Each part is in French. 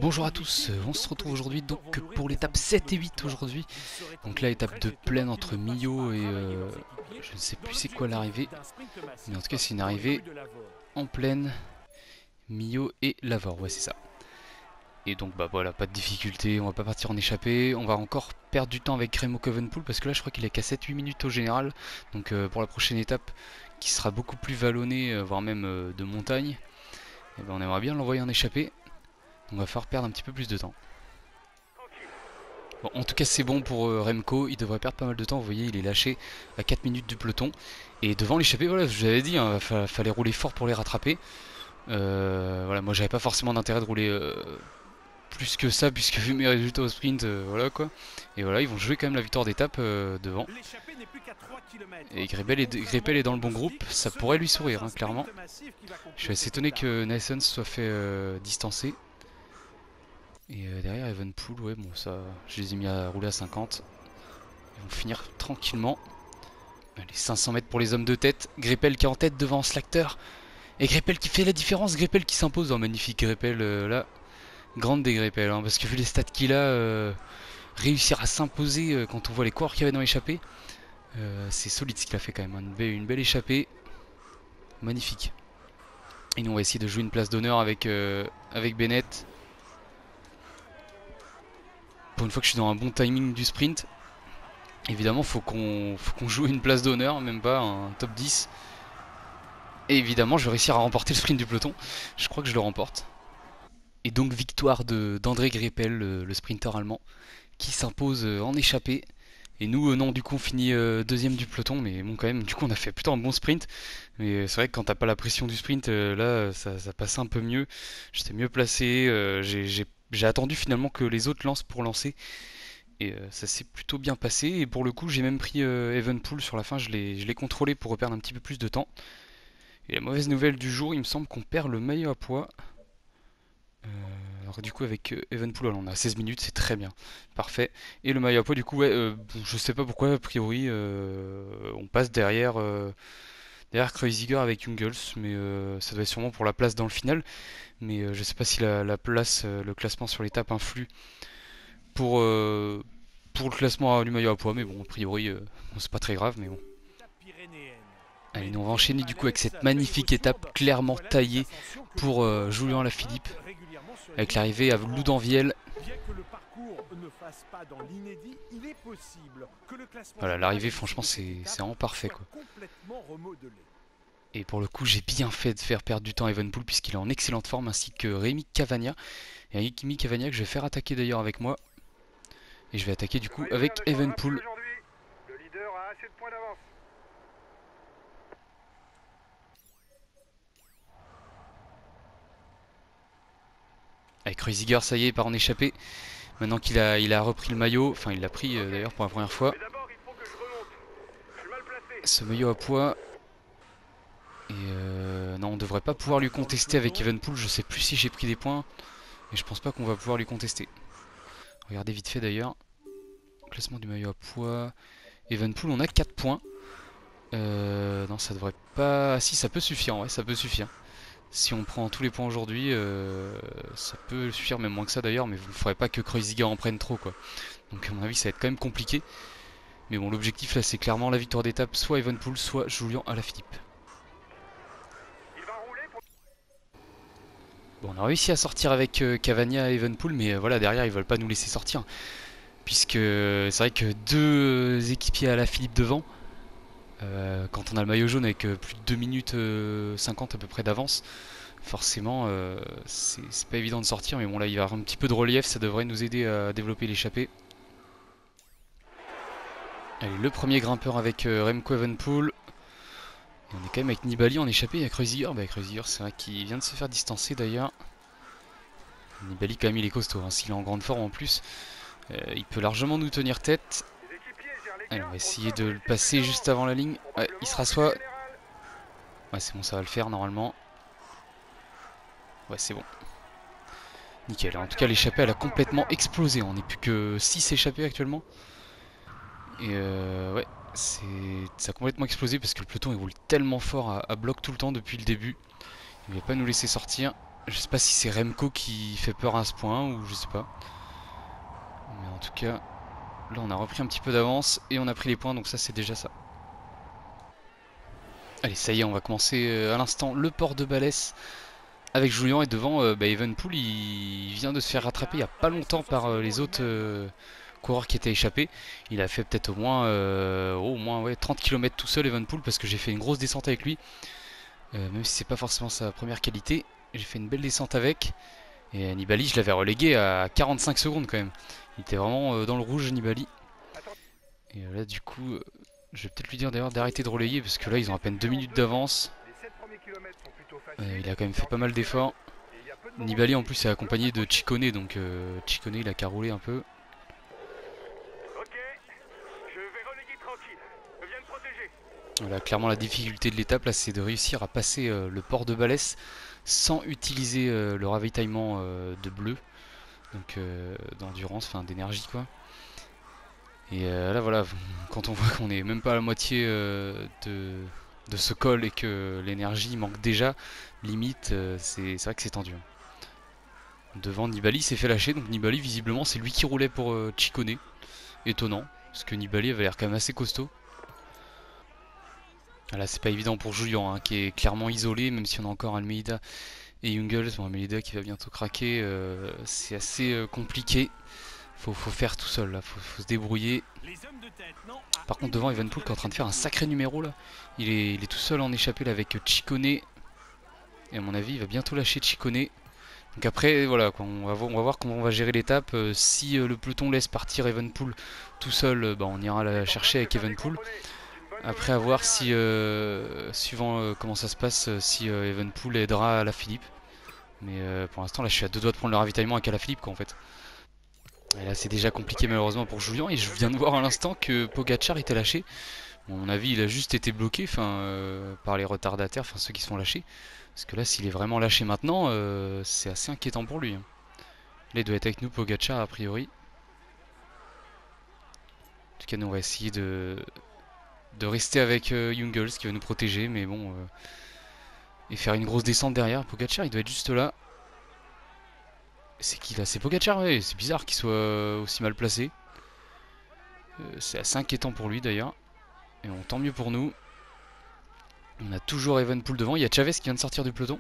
Bonjour à tous, on se retrouve aujourd'hui donc pour l'étape 7 et 8 aujourd'hui. Donc là étape de plaine entre Millau et je ne sais plus c'est quoi l'arrivée, mais en tout cas c'est une arrivée en plaine, Millau et Lavore, ouais c'est ça. Et donc bah voilà, pas de difficulté, on va pas partir en échappée, on va encore perdre du temps avec Remo Covenpool parce que là je crois qu'il est qu'à 7-8 minutes au général. Donc pour la prochaine étape qui sera beaucoup plus vallonnée, voire même de montagne, et ben, on aimerait bien l'envoyer en échappée. On va falloir perdre un petit peu plus de temps. Bon, en tout cas c'est bon pour Remco, il devrait perdre pas mal de temps, vous voyez il est lâché à 4 minutes du peloton. Et devant l'échappée, voilà, je vous avais dit, hein, fallait rouler fort pour les rattraper. Voilà, moi j'avais pas forcément d'intérêt de rouler plus que ça, puisque vu mes résultats au sprint, voilà quoi. Et voilà, ils vont jouer quand même la victoire d'étape devant. Et Greipel est dans le bon groupe, ça pourrait lui sourire, hein, clairement. Je suis assez étonné que Nason se soit fait distancer. Et derrière Evenpool, ouais bon ça, je les ai mis à rouler à 50. Ils vont finir tranquillement. Allez, 500 mètres pour les hommes de tête. Greipel qui est en tête devant Slacter. Et Greipel qui fait la différence, Greipel qui s'impose. Oh magnifique Greipel là. Grande des Greipel, hein, parce que vu les stats qu'il a, réussir à s'imposer quand on voit les coureurs qu'il y avait dans l'échappée, c'est solide ce qu'il a fait quand même. Hein. Une belle échappée. Magnifique. Et nous on va essayer de jouer une place d'honneur avec Bennett. Pour une fois que je suis dans un bon timing du sprint. Évidemment, faut qu'on joue une place d'honneur, même pas un top 10. Et évidemment, je vais réussir à remporter le sprint du peloton. Je crois que je le remporte. Et donc, victoire d'André Greipel, le sprinter allemand, qui s'impose en échappée. Et nous, non, du coup, on finit deuxième du peloton. Mais bon, quand même, du coup, on a fait plutôt un bon sprint. Mais c'est vrai que quand t'as pas la pression du sprint, là, ça passe un peu mieux. J'étais mieux placé. J'ai attendu finalement que les autres lancent pour lancer. Et ça s'est plutôt bien passé. Et pour le coup, j'ai même pris Evenpool sur la fin. Je l'ai contrôlé pour reperdre un petit peu plus de temps. Et la mauvaise nouvelle du jour, il me semble qu'on perd le maillot à poids. Alors du coup, avec Evenpool, on a 16 minutes, c'est très bien. Parfait. Et le maillot à poids, du coup, ouais, je sais pas pourquoi, a priori, on passe derrière Kreuziger avec Jungels. Mais ça doit être sûrement pour la place dans le final. Mais je sais pas si la place, le classement sur l'étape influe pour, pour le classement du maillot à poids, mais bon, a priori, bon, c'est pas très grave, mais bon. Allez, nous on va enchaîner du coup avec cette magnifique étape clairement taillée pour Julien Alaphilippe, avec l'arrivée à Loudanviel. Voilà, l'arrivée, franchement, c'est vraiment parfait quoi. Et pour le coup, j'ai bien fait de faire perdre du temps à Evenpool puisqu'il est en excellente forme, ainsi que Rémi Cavagna. Et Rémi Cavagna que je vais faire attaquer d'ailleurs avec moi. Et je vais attaquer du coup avec Evenpool. Avec Kreuziger, ça y est, il part en échappée. Maintenant qu'il a repris le maillot, enfin il l'a pris d'ailleurs pour la première fois. Ce maillot à poids. Et non, on devrait pas pouvoir lui contester avec Evenpool. Je sais plus si j'ai pris des points. Et je pense pas qu'on va pouvoir lui contester. Regardez vite fait d'ailleurs. Classement du maillot à poids. Evenpool, on a 4 points. Non, ça devrait pas... Si, ça peut suffire, ouais, ça peut suffire. Si on prend tous les points aujourd'hui, ça peut suffire, même moins que ça d'ailleurs, mais vous ne ferez pas que Kreuziger en prenne trop, quoi. Donc à mon avis, ça va être quand même compliqué. Mais bon, l'objectif là, c'est clairement la victoire d'étape, soit Evenpool, soit Julien Alaphilippe. Bon, on a réussi à sortir avec Cavagna et Evenpool, mais voilà, derrière, ils veulent pas nous laisser sortir. Puisque c'est vrai que deux équipiers à Alaphilippe devant, quand on a le maillot jaune avec plus de 2 minutes 50 à peu près d'avance, forcément c'est pas évident de sortir, mais bon là il va y avoir un petit peu de relief, ça devrait nous aider à développer l'échappée. Allez, le premier grimpeur avec Remco Evenpool. Et on est quand même avec Nibali en échappée, il y a Kreuziger. Bah Kreuziger c'est vrai qu'il vient de se faire distancer d'ailleurs. Nibali quand même il est costaud, hein. S'il est en grande forme en plus, il peut largement nous tenir tête. Allez, on va essayer de le passer juste avant la ligne. Ouais, il se rassoit. Ouais c'est bon, ça va le faire normalement. Ouais c'est bon. Nickel, en tout cas l'échappée elle a complètement explosé, on n'est plus que 6 échappés actuellement. Et ouais, ça a complètement explosé parce que le peloton il roule tellement fort à bloc tout le temps depuis le début. Il ne va pas nous laisser sortir. Je sais pas si c'est Remco qui fait peur à ce point ou je sais pas. Mais en tout cas, là on a repris un petit peu d'avance et on a pris les points, donc ça c'est déjà ça. Allez, ça y est, on va commencer à l'instant le port de Balès avec Julian, et devant Evenpool, il vient de se faire rattraper il y a pas longtemps par les autres coureurs qui étaient échappés. Il a fait peut-être au moins ouais, 30 km tout seul, Evenpool, parce que j'ai fait une grosse descente avec lui. Même si c'est pas forcément sa première qualité, j'ai fait une belle descente avec. Et Nibali, je l'avais relégué à 45 secondes quand même. Il était vraiment dans le rouge, Nibali. Et là, du coup, je vais peut-être lui dire d'ailleurs d'arrêter de relayer, parce que là, ils ont à peine 2 minutes d'avance. Il a quand même fait pas mal d'efforts. Nibali en plus est accompagné de Ciccone, donc Ciccone il a qu'à rouler un peu. Voilà, clairement la difficulté de l'étape là, c'est de réussir à passer le port de Balès sans utiliser le ravitaillement de bleu, donc d'endurance, enfin d'énergie quoi. Et là voilà, quand on voit qu'on est même pas à la moitié de ce col et que l'énergie manque déjà, limite, c'est vrai que c'est tendu. Devant, Nibali s'est fait lâcher, donc Nibali visiblement c'est lui qui roulait pour Ciccone. Étonnant, parce que Nibali avait l'air quand même assez costaud. Là c'est pas évident pour Julian, hein, qui est clairement isolé, même si on a encore Almeida et Jungels. Bon, Almeida qui va bientôt craquer, c'est assez compliqué. Faut faire tout seul là, faut se débrouiller. Par contre devant Evenpool qui est en train de faire un sacré numéro là. Il est tout seul en échappée là avec Ciccone. Et à mon avis il va bientôt lâcher Ciccone. Donc après voilà quoi, on va voir comment on va gérer l'étape. Si le peloton laisse partir Evenpool tout seul, on ira la chercher avec Evenpool. Après à voir si, suivant comment ça se passe, si Evenpool aidera Alaphilippe. Mais pour l'instant là je suis à deux doigts de prendre le ravitaillement avec Alaphilippe quoi en fait. Et là c'est déjà compliqué malheureusement pour Julian, et je viens de voir à l'instant que Pogacar était lâché. Bon, à mon avis il a juste été bloqué par les retardataires, enfin ceux qui sont lâchés. Parce que là s'il est vraiment lâché maintenant, c'est assez inquiétant pour lui. Hein. Là il doit être avec nous Pogacar a priori. En tout cas nous on va essayer de rester avec Jungels qui va nous protéger, mais bon... et faire une grosse descente derrière. Pogacar il doit être juste là. C'est qui là? C'est Pogacar, ouais, c'est bizarre qu'il soit aussi mal placé. C'est assez inquiétant pour lui d'ailleurs. Et bon, tant mieux pour nous. On a toujours Evenpool devant. Il y a Chavez qui vient de sortir du peloton.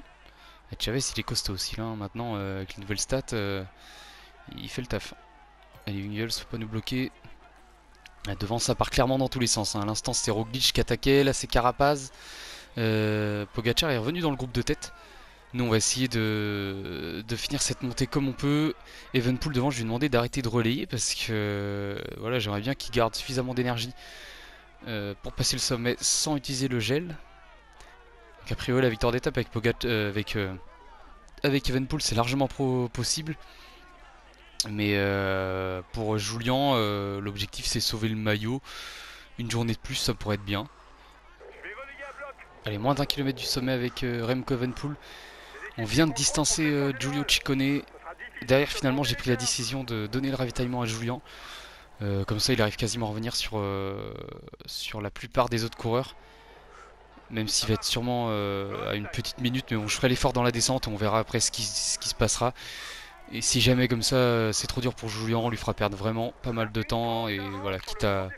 Et Chavez il est costaud aussi là. Maintenant avec les nouvelles stats, il fait le taf. Allez Jungels, faut pas nous bloquer. Là, devant ça part clairement dans tous les sens. Hein. À l'instant c'est Roglic qui attaquait. Là c'est Carapaz. Pogacar est revenu dans le groupe de tête. Nous on va essayer de finir cette montée comme on peut. Evenpool devant, je lui ai demandé d'arrêter de relayer parce que voilà, j'aimerais bien qu'il garde suffisamment d'énergie pour passer le sommet sans utiliser le gel. Donc a priori la victoire d'étape avec avec Evenpool c'est largement possible. Mais pour Julian, l'objectif c'est sauver le maillot. Une journée de plus ça pourrait être bien. Allez, moins d'1 kilomètre du sommet avec Remco Evenpool. On vient de distancer Giulio Ciccone. Derrière finalement j'ai pris la décision de donner le ravitaillement à Julian. Comme ça il arrive quasiment à revenir sur la plupart des autres coureurs. Même s'il va être sûrement à une petite minute. Mais bon, je ferai l'effort dans la descente. On verra après ce qui se passera. Et si jamais comme ça c'est trop dur pour Julian, on lui fera perdre vraiment pas mal de temps. Et voilà, quitte à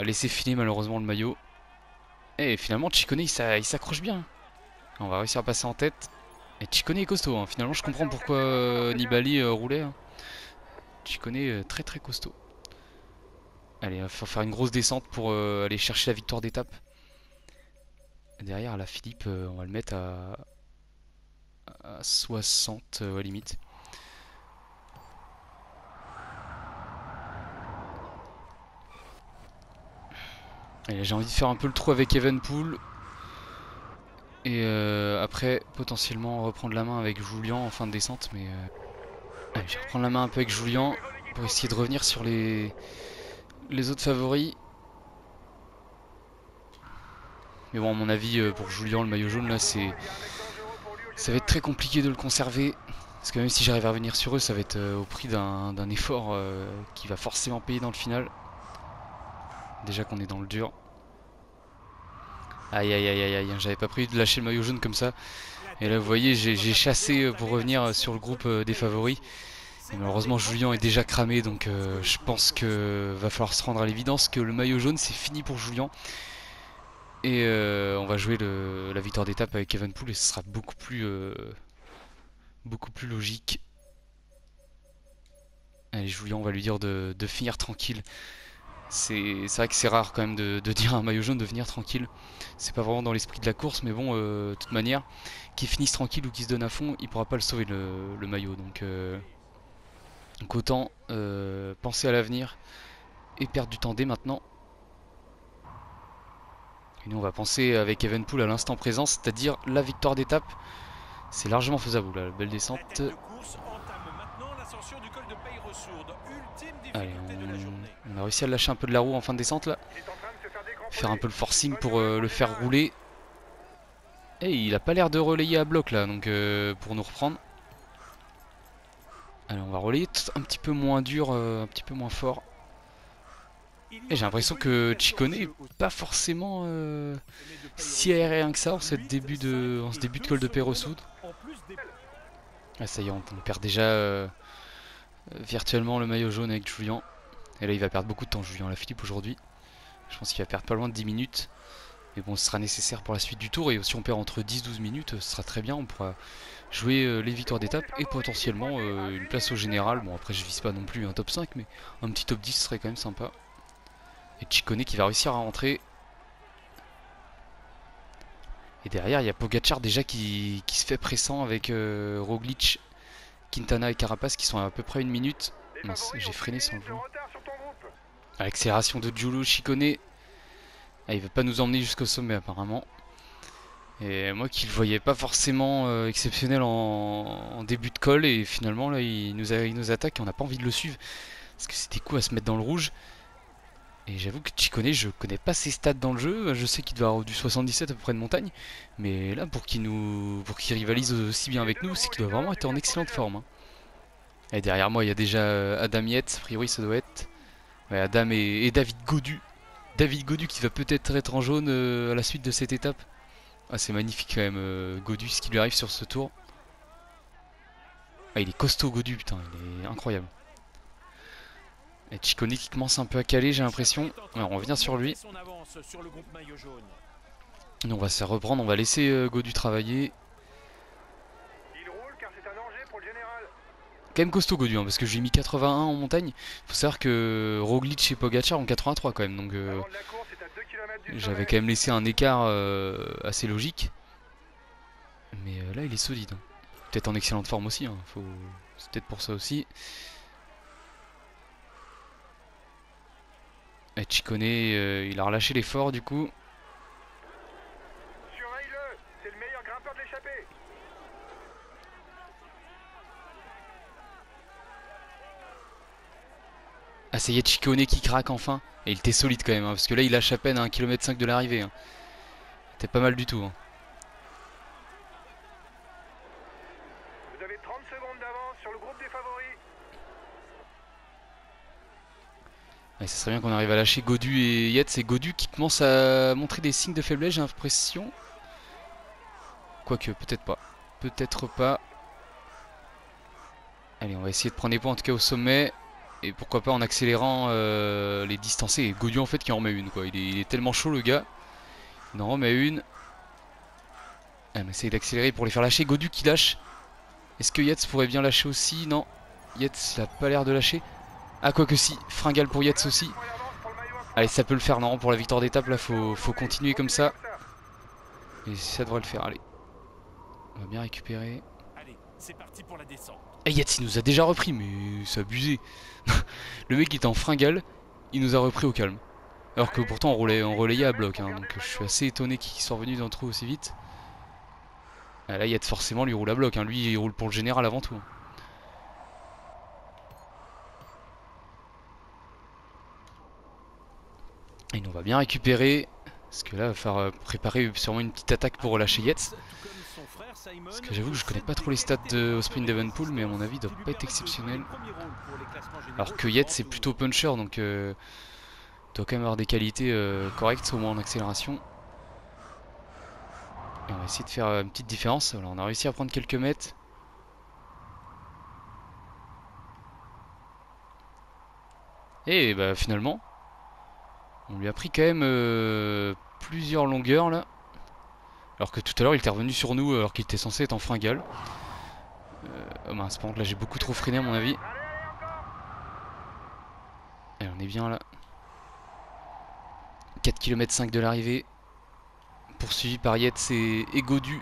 laisser filer malheureusement le maillot. Et finalement Ciccone il s'accroche bien. On va réussir à passer en tête. Et Ciccone est costaud, hein. Finalement je comprends pourquoi Nibali roulait. Hein. Ciccone très très costaud. Allez, il faut faire une grosse descente pour aller chercher la victoire d'étape. Derrière, la Philippe, on va le mettre à 60 limite. J'ai envie de faire un peu le trou avec Evenpool. Et après, potentiellement reprendre la main avec Julian en fin de descente. Mais allez, je vais reprendre la main un peu avec Julian pour essayer de revenir sur les autres favoris. Mais bon, à mon avis, pour Julian, le maillot jaune, là, ça va être très compliqué de le conserver. Parce que même si j'arrive à revenir sur eux, ça va être au prix d'un effort qui va forcément payer dans le final. Déjà qu'on est dans le dur. Aïe aïe aïe aïe aïe, j'avais pas prévu de lâcher le maillot jaune comme ça. Et là vous voyez j'ai chassé pour revenir sur le groupe des favoris. Et malheureusement Julian est déjà cramé, donc je pense que va falloir se rendre à l'évidence que le maillot jaune c'est fini pour Julian. Et on va jouer la victoire d'étape avec Evenpool et ce sera beaucoup plus logique. Allez Julian, on va lui dire de finir tranquille. C'est vrai que c'est rare quand même de dire à un maillot jaune de venir tranquille. C'est pas vraiment dans l'esprit de la course, mais bon, de toute manière, qu'il finisse tranquille ou qu'il se donne à fond, il pourra pas le sauver le maillot. Donc autant penser à l'avenir et perdre du temps dès maintenant. Et nous on va penser avec Evenpool à l'instant présent, c'est-à-dire la victoire d'étape. C'est largement faisable, là, belle descente. Allez, on a réussi à lâcher un peu de la roue en fin de descente là. Faire un peu le forcing pour le faire rouler. Et il a pas l'air de relayer à bloc là, donc pour nous reprendre. Allez, on va relayer un petit peu moins dur, un petit peu moins fort. Et j'ai l'impression que Ciccone est pas forcément si aérien que ça en ce début de col de Peyresourde. Ah ça y est, on perd déjà virtuellement le maillot jaune avec Julian. Et là il va perdre beaucoup de temps Julian Lafilippe aujourd'hui. Je pense qu'il va perdre pas loin de 10 minutes. Mais bon, ce sera nécessaire pour la suite du tour. Et si on perd entre 10-12 minutes, ce sera très bien. On pourra jouer les victoires d'étape et potentiellement une place au général. Bon, après, je vise pas non plus un top 5, mais un petit top 10 serait quand même sympa. Et Ciccone qui va réussir à rentrer. Et derrière, il y a Pogacar déjà qui se fait pressant avec Roglic, Quintana et Carapaz qui sont à peu près une minute. Mince, j'ai freiné sans le voir. Accélération de Giulio Ciccone. Ah, il veut pas nous emmener jusqu'au sommet apparemment. Et moi qui le voyais pas forcément exceptionnel en début de col, et finalement là il nous attaque et on n'a pas envie de le suivre. Parce que c'était quoi à se mettre dans le rouge. Et j'avoue que Ciccone, je connais pas ses stats dans le jeu. Je sais qu'il doit avoir du 77 à peu près de montagne. Mais là pour qu'il rivalise aussi bien avec nous, c'est qu'il doit vraiment être en excellente forme. Et derrière moi il y a déjà Adam Yates, a priori ça doit être. Ouais, Adam et David Gaudu. David Gaudu qui va peut-être être en jaune à la suite de cette étape. Ah c'est magnifique quand même Gaudu ce qui lui arrive sur ce tour. Ah il est costaud Gaudu putain, il est incroyable. Et Ciccone qui commence un peu à caler j'ai l'impression. Alors on revient sur lui. Et on va se reprendre, on va laisser Gaudu travailler. Quand même costaud Gaudu hein, parce que j'ai mis 81 en montagne. Faut savoir que Roglic et Pogacar ont 83 quand même, donc j'avais quand même laissé un écart assez logique. Mais là il est solide. Peut-être en excellente forme aussi, hein. C'est peut-être pour ça aussi. Et Ciccone il a relâché l'effort du coup. Surveille-le, c'est le meilleur grimpeur de l'échappée. Ah ça y est Ciccone qui craque enfin. Et il était solide quand même hein, parce que là il lâche à peine à 1,5 km de l'arrivée hein. C'était pas mal du tout hein. Vous avez 30 secondes d'avance sur le groupe des favoris. Et ça serait bien qu'on arrive à lâcher Gaudu et Yates. C'est Gaudu qui commence à montrer des signes de faiblesse j'ai l'impression. Quoique peut-être pas. Peut-être pas. Allez on va essayer de prendre des points en tout cas au sommet. Et pourquoi pas en accélérant les distancés. Et Gaudu en fait qui en remet une quoi. Il est tellement chaud le gars. Il en remet une. Ah, on essaye d'accélérer pour les faire lâcher. Gaudu qui lâche. Est-ce que Yates pourrait bien lâcher aussi? Non. Yates il a pas l'air de lâcher. Ah quoique si. Fringale pour Yates aussi. Allez ça peut le faire non pour la victoire d'étape là faut continuer comme ça. Et ça devrait le faire. Allez. On va bien récupérer. Allez, c'est parti pour la descente. Et Yates il nous a déjà repris mais c'est abusé. Le mec il était en fringale. Il nous a repris au calme. Alors que pourtant on relayait à bloc hein, donc je suis assez étonné qu'il soit revenu dans le trou aussi vite. Ah, là Yates forcément lui roule à bloc hein. Lui il roule pour le général avant tout. Et nous on va bien récupérer. Parce que là il va falloir préparer sûrement une petite attaque pour relâcher Yates. Parce que j'avoue que je connais pas trop les stats au sprint d'Evenpool, mais à mon avis il doit pas être exceptionnel. Alors que Yates c'est plutôt puncher donc doit quand même avoir des qualités correctes au moins en accélération. Et on va essayer de faire une petite différence. Voilà, on a réussi à prendre quelques mètres. Et bah finalement, on lui a pris quand même plusieurs longueurs là. Alors que tout à l'heure il était revenu sur nous alors qu'il était censé être en fringale. Oh mince, par contre là j'ai beaucoup trop freiné à mon avis. Et on est bien là. 4 km 5 de l'arrivée. Poursuivi par Yates et Godu.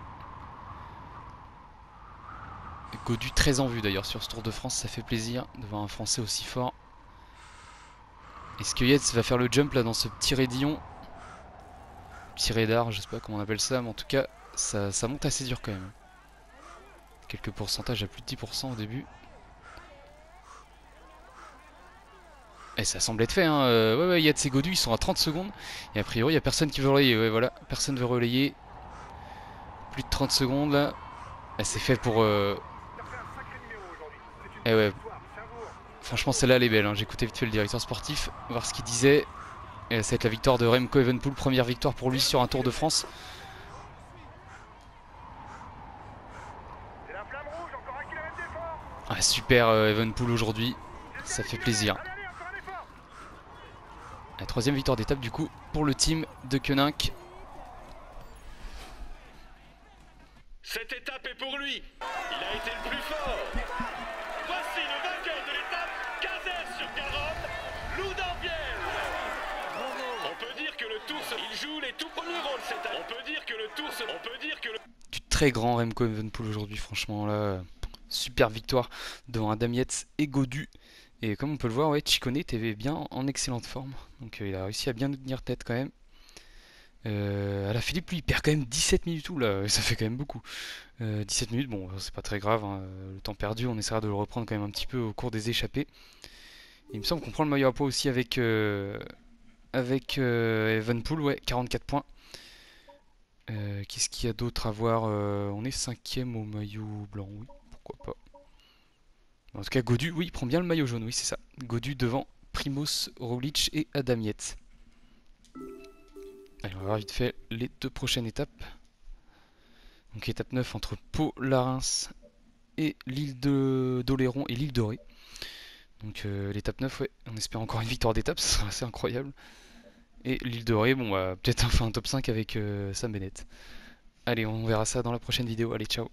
Godu très en vue d'ailleurs sur ce Tour de France, ça fait plaisir de voir un Français aussi fort. Est-ce que Yates va faire le jump là dans ce petit raidillon? Petit radar, je sais pas comment on appelle ça, mais en tout cas ça monte assez dur quand même. Quelques pourcentages à plus de 10% au début. Et ça semble être fait, hein. Ouais, Yates et Godu ils sont à 30 secondes. Et a priori il n'y a personne qui veut relayer. Ouais, voilà, personne veut relayer. Plus de 30 secondes là. Et c'est fait pour. Eh ouais. Franchement celle-là elle est belle, hein. J'ai écouté vite fait le directeur sportif, voir ce qu'il disait. Et ça va être la victoire de Remco Evenepoel, première victoire pour lui sur un Tour de France. Ah, super Evenepoel aujourd'hui, ça fait plaisir. La troisième victoire d'étape du coup pour le team de Koenig. Cette étape est pour lui. Il a été le plus fort. Voici le vainqueur de l'étape, Cazer sur Garonne, Loudainvielle. On peut dire que le Tour, il joue les tout premiers rôles cette année. On peut dire que le Tour, Du très grand Remco Evenepoel aujourd'hui, franchement là, super victoire devant Adam Yates et Godu. Et comme on peut le voir, ouais, Ciccone était bien en excellente forme, donc il a réussi à bien nous tenir tête quand même. Alaphilippe lui il perd quand même 17 minutes tout là, ça fait quand même beaucoup. 17 minutes, bon c'est pas très grave, hein. Le temps perdu, on essaiera de le reprendre quand même un petit peu au cours des échappées. Il me semble qu'on prend le maillot à poids aussi avec Evenepoel, ouais, 44 points. Qu'est-ce qu'il y a d'autre à voir? On est 5ème au maillot blanc, oui, pourquoi pas. En tout cas Godu, oui, il prend bien le maillot jaune, oui c'est ça. Godu devant Primoz Roglic et Adam Yates. Allez, on va voir vite fait les deux prochaines étapes. Donc étape 9 entre Pau, Larens et l'île d'Oléron et l'île de Ré. Donc l'étape 9, ouais, on espère encore une victoire d'étape, ce sera assez incroyable. Et l'île de Ré, bon bah peut-être enfin un top 5 avec Sam Bennett. Allez, on verra ça dans la prochaine vidéo, allez ciao.